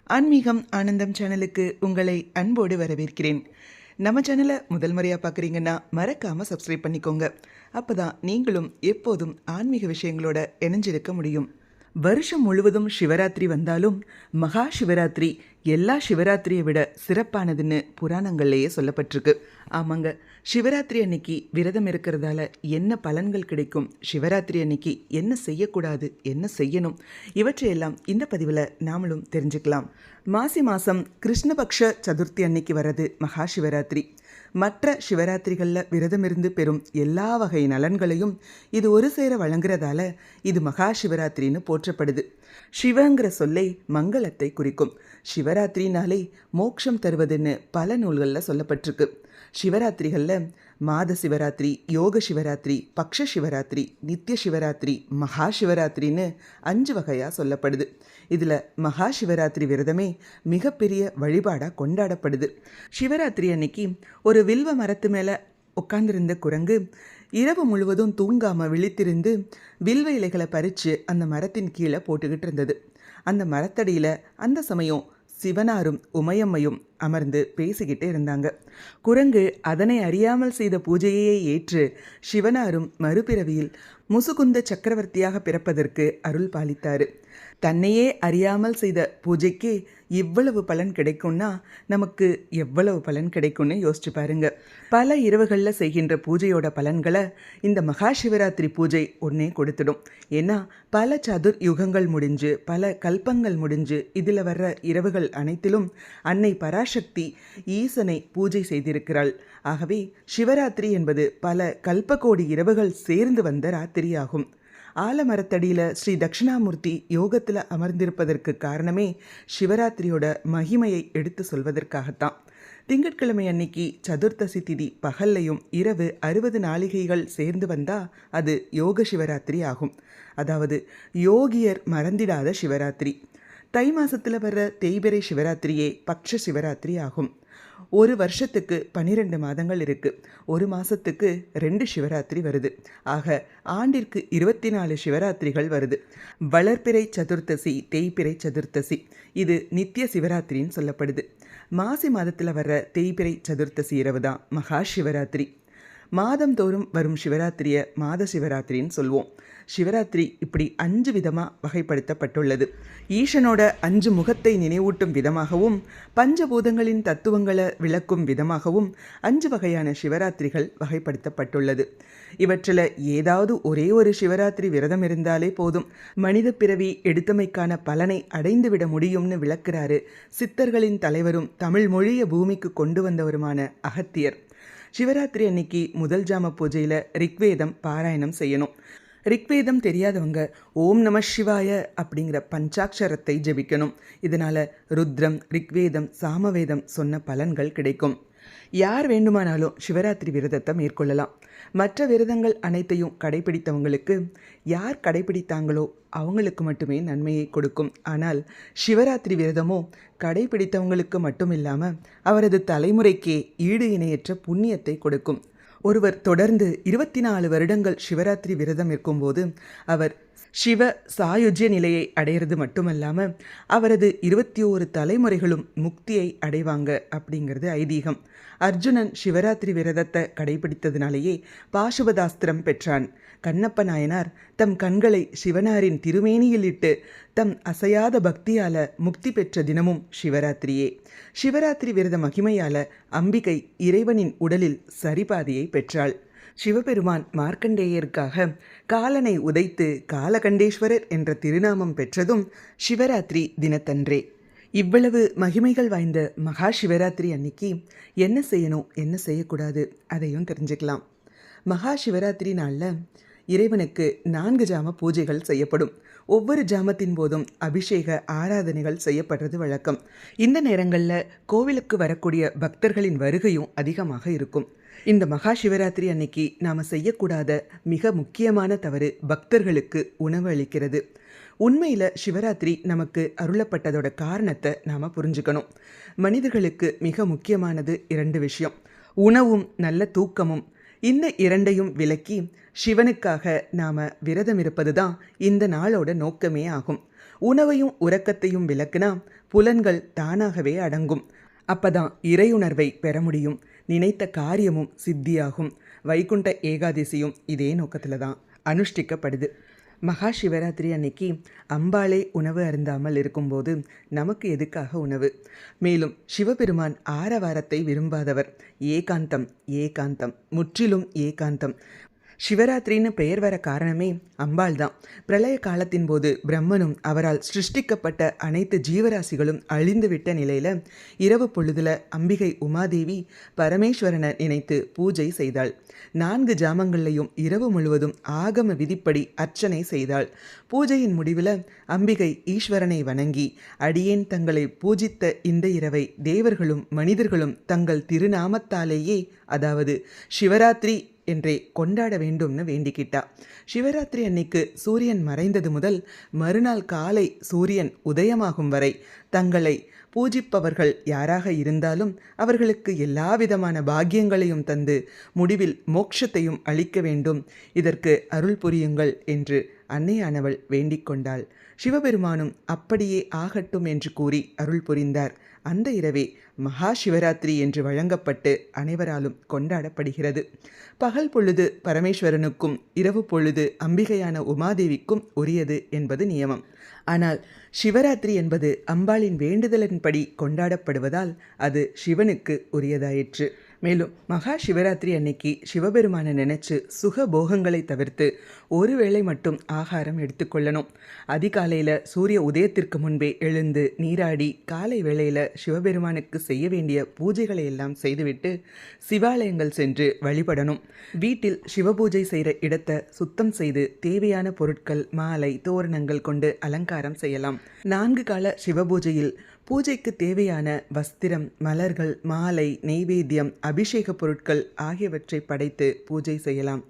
ஆன்மீகம் ஆனந்தம் சேனலுக்கு உங்களை அன்போடு வரவேற்கிறேன். நம்ம சேனலை முதல் முறையாக பார்க்குறீங்கன்னா மறக்காமல் சப்ஸ்கிரைப் பண்ணிக்கோங்க. அப்போ தான் நீங்களும் எப்போதும் ஆன்மீக விஷயங்களோட இணைஞ்சிருக்க முடியும். வருஷம் முழுவதும் சிவராத்திரி வந்தாலும் மகா சிவராத்திரி எல்லா சிவராத்திரியை விட சிறப்பானதுன்னு புராணங்கள்லேயே சொல்லப்பட்டிருக்கு. ஆமாங்க, சிவராத்திரி அன்னைக்கு விரதம் இருக்கிறதால என்ன பலன்கள் கிடைக்கும், சிவராத்திரி அன்னைக்கு என்ன செய்யக்கூடாது, என்ன செய்யணும், இவற்றையெல்லாம் இந்த பதிவில் நாமளும் தெரிஞ்சுக்கலாம். மாசி மாதம் கிருஷ்ணபக்ஷ சதுர்த்தி அன்னைக்கு வர்றது மகா சிவராத்திரி. மற்ற சிவராத்திரிகளில் விரதமிருந்து பெறும் எல்லா வகை நலன்களையும் இது ஒரு சேர வழங்குறதால இது மகா சிவராத்திரின்னு போற்றப்படுது. சிவங்கிற சொல்லை மங்களத்தை குறிக்கும். சிவராத்திரினாலே மோட்சம் தருவதுன்னு பல நூல்களில் சொல்லப்பட்டிருக்கு. சிவராத்திரிகளில் மாத சிவராத்திரி, யோக சிவராத்திரி, பக்ஷ சிவராத்திரி, நித்திய சிவராத்திரி, மகா சிவராத்திரின்னு 5 வகையாக சொல்லப்படுது. இதில் மகா சிவராத்திரி விரதமே மிகப்பெரிய வழிபாடாக கொண்டாடப்படுது. சிவராத்திரி அன்னைக்கு ஒரு வில்வ மரத்து மேலே உட்கார்ந்திருந்த குரங்கு இரவு முழுவதும் தூங்காமல் விழித்திருந்து வில்வ இலைகளை பறித்து அந்த மரத்தின் கீழே போட்டுக்கிட்டு இருந்தது. அந்த மரத்தடியில் அந்த சமயம் சிவனாரும் உமையம்மையும் அமர்ந்து பேசிக்கிட்டே இருந்தாங்க. குரங்கு அதனை அறியாமல் செய்த பூஜையை ஏற்று சிவனாரும் மறுபிறவியில் முசுகுந்த சக்கரவர்த்தியாக பிறப்பதற்கு அருள் பாலித்தார். தன்னையே அறியாமல் செய்த பூஜைக்கு இவ்வளவு பலன் கிடைக்கும்னா நமக்கு எவ்வளவு பலன் கிடைக்கும்னு யோசிச்சு பாருங்க. பல இரவுகளில் செய்கின்ற பூஜையோட பலன்களை இந்த மகா சிவராத்திரி பூஜை ஒன்றே கொடுத்துடும். ஏன்னா பல சதுர் யுகங்கள் முடிஞ்சு, பல கல்பங்கள் முடிஞ்சு இதில் வர்ற இரவுகள் அனைத்திலும் அன்னை பராசக்தி ஈசனை பூஜை செய்திருக்கிறாள். ஆகவே சிவராத்திரி என்பது பல கல்பகோடி இரவுகள் சேர்ந்து வந்த ராத்திரி ஆகும். ஆலமரத்தடியில் ஸ்ரீ தட்சிணாமூர்த்தி யோகத்தில் அமர்ந்திருப்பதற்கு காரணமே சிவராத்திரியோட மகிமையை எடுத்து சொல்வதற்காகத்தான். திங்கட்கிழமை அன்னைக்கு சதுர்த்தசி திதி பகல்லையும் இரவு 60 நாளிகைகள் சேர்ந்து வந்தால் அது யோக சிவராத்திரி ஆகும். அதாவது யோகியர் மறந்திடாத சிவராத்திரி. தை மாதத்தில் வர்ற தேய்பிறை சிவராத்திரியே பக்ஷ சிவராத்திரி ஆகும். ஒரு வருஷத்துக்கு 12 மாதங்கள் இருக்குது. ஒரு மாதத்துக்கு 2 சிவராத்திரி வருது. ஆக ஆண்டிற்கு 24 சிவராத்திரிகள் வருது. வளர்பிறை சதுர்த்தசி, தேய்பிறை சதுர்த்தசி, இது நித்திய சிவராத்திரின்னு சொல்லப்படுது. மாசி மாதத்தில் வர்ற தேய்பிறை சதுர்த்தசி இரவு தான் மகா சிவராத்திரி. மாதந்தோறும் வரும் சிவராத்திரியை மாத சிவராத்திரின்னு சொல்லுவோம். சிவராத்திரி இப்படி 5 விதமாக வகைப்படுத்தப்பட்டுள்ளது. ஈசனோட 5 முகத்தை நினைவூட்டும் விதமாகவும் பஞ்சபூதங்களின் தத்துவங்களை விளக்கும் விதமாகவும் 5 வகையான சிவராத்திரிகள் வகைப்படுத்தப்பட்டுள்ளது. இவற்றில் ஏதாவது ஒரே ஒரு சிவராத்திரி விரதம் இருந்தாலே போதும், மனித பிறவி எடுத்தமைக்கான பலனை அடைந்துவிட முடியும்னு விளக்குறாரு சித்தர்களின் தலைவரும் தமிழ் மொழியை பூமிக்கு கொண்டு வந்தவருமான அகத்தியர். சிவராத்திரி அன்னைக்கு முதல் ஜாம பூஜையில் ரிக்வேதம் பாராயணம் செய்யணும். ரிக்வேதம் தெரியாதவங்க ஓம் நம சிவாய அப்படிங்கிற பஞ்சாட்சரத்தை ஜெபிக்கணும். இதனால் ருத்ரம், ரிக்வேதம், சாமவேதம் சொன்ன பலன்கள் கிடைக்கும். யார் வேண்டுமானாலும் சிவராத்திரி விரதத்தை மேற்கொள்ளலாம். மற்ற விரதங்கள் அனைத்தையும் கடைபிடித்தவங்களுக்கு, யார் கடைபிடித்தாங்களோ அவங்களுக்கு மட்டுமே நன்மையை கொடுக்கும். ஆனால் சிவராத்திரி விரதமோ கடைபிடித்தவங்களுக்கு மட்டும் இல்லாமல் அவரது தலைமுறைக்கே ஈடு இணையற்ற புண்ணியத்தை கொடுக்கும். ஒருவர் தொடர்ந்து 24 வருடங்கள் சிவராத்திரி விரதம் இருக்கும்போது அவர் சிவ சாயுஜ்ய நிலையை அடையிறது மட்டுமல்லாமல் அவரது 21 தலைமுறைகளும் முக்தியை அடைவாங்க அப்படிங்கிறது ஐதீகம். அர்ஜுனன் சிவராத்திரி விரதத்தை கடைபிடித்ததினாலேயே பாசுபதாஸ்திரம் பெற்றான். கண்ணப்ப நாயனார் தம் கண்களை சிவனாரின் திருமேனியில் இட்டு தம் அசையாத பக்தியால் முக்தி பெற்ற தினமும் சிவராத்திரியே. சிவராத்திரி விரத மகிமையால் அம்பிகை இறைவனின் உடலில் சரிபாதியை பெற்றாள். சிவபெருமான் மார்க்கண்டேயருக்காக காலனை உதைத்து காலகண்டேஸ்வரர் என்ற திருநாமம் பெற்றதும் சிவராத்திரி தினத்தன்றே. இவ்வளவு மகிமைகள் வாய்ந்த மகா சிவராத்திரி அன்னைக்கு என்ன செய்யணும், என்ன செய்யக்கூடாது, அதையும் தெரிஞ்சுக்கலாம். மகா சிவராத்திரி நாளில் இறைவனுக்கு 4 ஜாம பூஜைகள் செய்யப்படும். ஒவ்வொரு ஜாமத்தின் போதும் அபிஷேக ஆராதனைகள் செய்யப்படுறது வழக்கம். இந்த நேரங்களில் கோவிலுக்கு வரக்கூடிய பக்தர்களின் வருகையும் அதிகமாக இருக்கும். இந்த மகா சிவராத்திரி அன்னைக்கு நாம் செய்யக்கூடாத மிக முக்கியமான தவறு பக்தர்களுக்கு உணவு அளிக்கிறது. உண்மையில் சிவராத்திரி நமக்கு அருளப்பட்டதோட காரணத்தை நாம் புரிஞ்சுக்கணும். மனிதர்களுக்கு மிக முக்கியமானது 2 விஷயம், உணவும் நல்ல தூக்கமும். இந்த 2ஐயும் விலக்கி சிவனுக்காக நாம் விரதம் இருப்பது தான் இந்த நாளோட நோக்கமே ஆகும். உணவையும் உறக்கத்தையும் விலக்குனா புலன்கள் தானாகவே அடங்கும். அப்பதான் இறையுணர்வை பெற முடியும். நினைத்த காரியமும் சித்தியாகும். வைகுண்ட ஏகாதசியும் இதே நோக்கத்தில் தான் அனுஷ்டிக்கப்படுது. மகா சிவராத்திரி அன்னைக்கு அம்பாளே உணவு அருந்தாமல் இருக்கும்போது நமக்கு எதுக்காக உணவு? மேலும் சிவபெருமான் ஆரவாரத்தை விரும்பாதவர். ஏகாந்தம், ஏகாந்தம், முற்றிலும் ஏகாந்தம். சிவராத்திரின்னு பெயர் வர காரணமே அம்பாள் தான். பிரளய காலத்தின் போது பிரம்மனும் அவரால் சிருஷ்டிக்கப்பட்ட அனைத்து ஜீவராசிகளும் அழிந்துவிட்ட நிலையில் இரவு பொழுதுல அம்பிகை உமாதேவி பரமேஸ்வரனை நினைத்து பூஜை செய்தாள். 4 ஜாமங்கள்லையும் இரவு முழுவதும் ஆகம விதிப்படி அர்ச்சனை செய்தாள். பூஜையின் முடிவில் அம்பிகை ஈஸ்வரனை வணங்கி, அடியேன் தங்களை பூஜித்த இந்த இரவை தேவர்களும் மனிதர்களும் தங்கள் திருநாமத்தாலேயே, அதாவது சிவராத்திரி என்றே கொண்டாட வேண்டும்னு வேண்டிக்கிட்டா. சிவராத்திரி அன்னைக்கு சூரியன் மறைந்தது முதல் மறுநாள் காலை சூரியன் உதயமாகும் வரை தங்களை பூஜிப்பவர்கள் யாராக இருந்தாலும் அவர்களுக்கு எல்லா விதமான பாக்கியங்களையும் தந்து முடிவில் மோட்சத்தையும் அளிக்க வேண்டும். இதற்கு அருள் புரியுங்கள் என்று அன்னையானவள் வேண்டிக் கொண்டாள். சிவபெருமானும் அப்படியே ஆகட்டும் என்று கூறி அருள் புரிந்தார். அந்த இரவே மகா சிவராத்திரி என்று வழங்கப்பட்டு அனைவராலும் கொண்டாடப்படுகிறது. பகல் பொழுது பரமேஸ்வரனுக்கும் இரவு பொழுது அம்பிகையான உமாதேவிக்கும் உரியது என்பது நியமம். ஆனால் சிவராத்திரி என்பது அம்பாளின் வேண்டுதலின்படி கொண்டாடப்படுவதால் அது சிவனுக்கு உரியதாயிற்று. மேலும் மகா சிவராத்திரி அன்னைக்கு சிவபெருமானை நினைச்சு சுக போகங்களை தவிர்த்து ஒருவேளை மட்டும் ஆகாரம் எடுத்துக்கொள்ளணும். அதிகாலையில் சூரிய உதயத்திற்கு முன்பே எழுந்து நீராடி காலை வேளையில் சிவபெருமானுக்கு செய்ய வேண்டிய பூஜைகளை எல்லாம் செய்துவிட்டு சிவாலயங்கள் சென்று வழிபடணும். வீட்டில் சிவபூஜை செய்கிற இடத்தை சுத்தம் செய்து தேவையான பொருட்கள், மாலை, தோரணங்கள் கொண்டு அலங்காரம் செய்யலாம். 4 கால சிவபூஜையில் பூஜைக்கு தேவையான வஸ்திரம், மலர்கள், மாலை, நெய்வேத்தியம், அபிஷேக பொருட்கள் ஆகியவற்றை படைத்து பூஜை செய்யலாம்.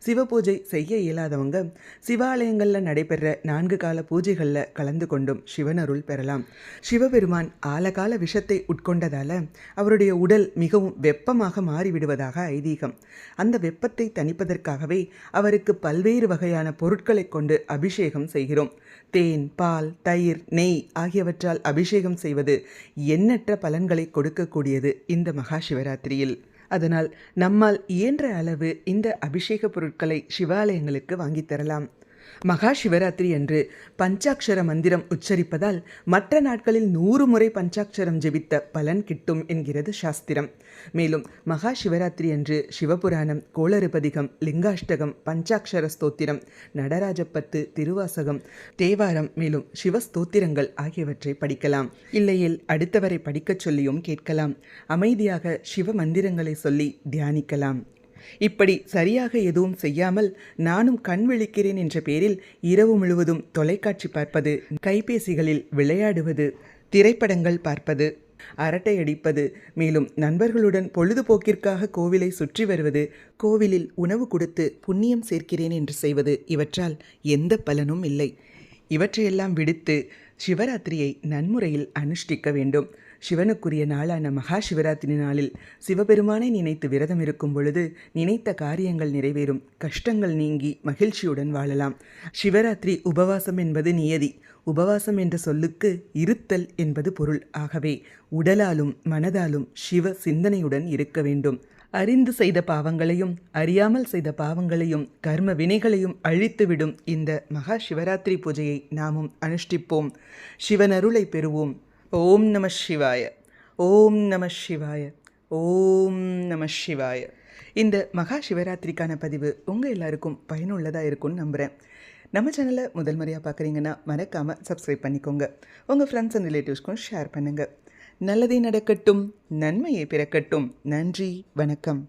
சிவபூஜை செய்ய இயலாதவங்க சிவாலயங்களில் நடைபெற 4 கால பூஜைகளில் கலந்து கொண்டும் சிவனருள் பெறலாம். சிவபெருமான் ஆலகால விஷத்தை உட்கொண்டதால் அவருடைய உடல் மிகவும் வெப்பமாக மாறிவிடுவதாக ஐதீகம். அந்த வெப்பத்தை தணிப்பதற்காகவே அவருக்கு பல்வேறு வகையான பொருட்களை கொண்டு அபிஷேகம் செய்கிறோம். தேன், பால், தயிர், நெய் ஆகியவற்றால் அபிஷேகம் செய்வது எண்ணற்ற பலன்களை கொடுக்கக்கூடியது இந்த மகா சிவராத்திரியில். அதனால் நம்மால் இயன்ற அளவு இந்த அபிஷேக பொருட்களை சிவாலயங்களுக்கு வாங்கித் தரலாம். மகா சிவராத்திரி அன்று பஞ்சாட்சர மந்திரம் உச்சரிப்பதால் மற்ற நாட்களில் 100 முறை பஞ்சாட்சரம் ஜெபித்த பலன் கிட்டும் என்கிறது சாஸ்திரம். மேலும் மகா சிவராத்திரி அன்று சிவபுராணம், கோளறுபதிகம், லிங்காஷ்டகம், பஞ்சாட்சர ஸ்தோத்திரம், நடராஜப்பத்து, திருவாசகம், தேவாரம், மேலும் சிவஸ்தோத்திரங்கள் ஆகியவற்றை படிக்கலாம். இல்லையில் அடுத்தவரை படிக்கச் சொல்லியும் கேட்கலாம். அமைதியாக சிவ மந்திரங்களை சொல்லி தியானிக்கலாம். இப்படி சரியாக எதுவும் செய்யாமல் நானும் கண் விழிக்கிறேன் என்ற பேரில் இரவு முழுவதும் தொலைக்காட்சி பார்ப்பது, கைபேசிகளில் விளையாடுவது, திரைப்படங்கள் பார்ப்பது, அரட்டை அடிப்பது, மேலும் நண்பர்களுடன் பொழுதுபோக்கிற்காக கோவிலை சுற்றி வருவது, கோவிலில் உணவு கொடுத்து புண்ணியம் சேர்க்கிறேன் என்று செய்வது, இவற்றால் எந்த பலனும் இல்லை. இவற்றையெல்லாம் விடுத்து சிவராத்திரியை நன்முறையில் அனுஷ்டிக்க வேண்டும். சிவனுக்குரிய நாளான மகா சிவராத்திரி நாளில் சிவபெருமானை நினைத்து விரதம் இருக்கும் பொழுது நினைத்த காரியங்கள் நிறைவேறும், கஷ்டங்கள் நீங்கி மகிழ்ச்சியுடன் வாழலாம். சிவராத்திரி உபவாசம் என்பது நியதி. உபவாசம் என்ற சொல்லுக்கு இருத்தல் என்பது பொருள். ஆகவே உடலாலும் மனதாலும் சிவ சிந்தனையுடன் இருக்க வேண்டும். அறிந்து செய்த பாவங்களையும் அறியாமல் செய்த பாவங்களையும் கர்ம வினைகளையும் அழித்துவிடும் இந்த மகா சிவராத்திரி பூஜையை நாமும் அனுஷ்டிப்போம். சிவனருளை பெறுவோம். ஓம் நம சிவாய, ஓம் நம சிவாய, ஓம் நம சிவாய. இந்த மகா சிவராத்திரிக்கான பதிவு உங்கள் எல்லாருக்கும் பயனுள்ளதாக இருக்கும்னு நம்புகிறேன். நம்ம சேனலை முதல் முறையாக பார்க்குறீங்கன்னா மறக்காமல் சப்ஸ்கிரைப் பண்ணிக்கோங்க. உங்கள் ஃப்ரெண்ட்ஸ் அண்ட் ரிலேட்டிவ்ஸ்க்கும் ஷேர் பண்ணுங்கள். நல்லதே நடக்கட்டும், நன்மையை பிறக்கட்டும். நன்றி, வணக்கம்.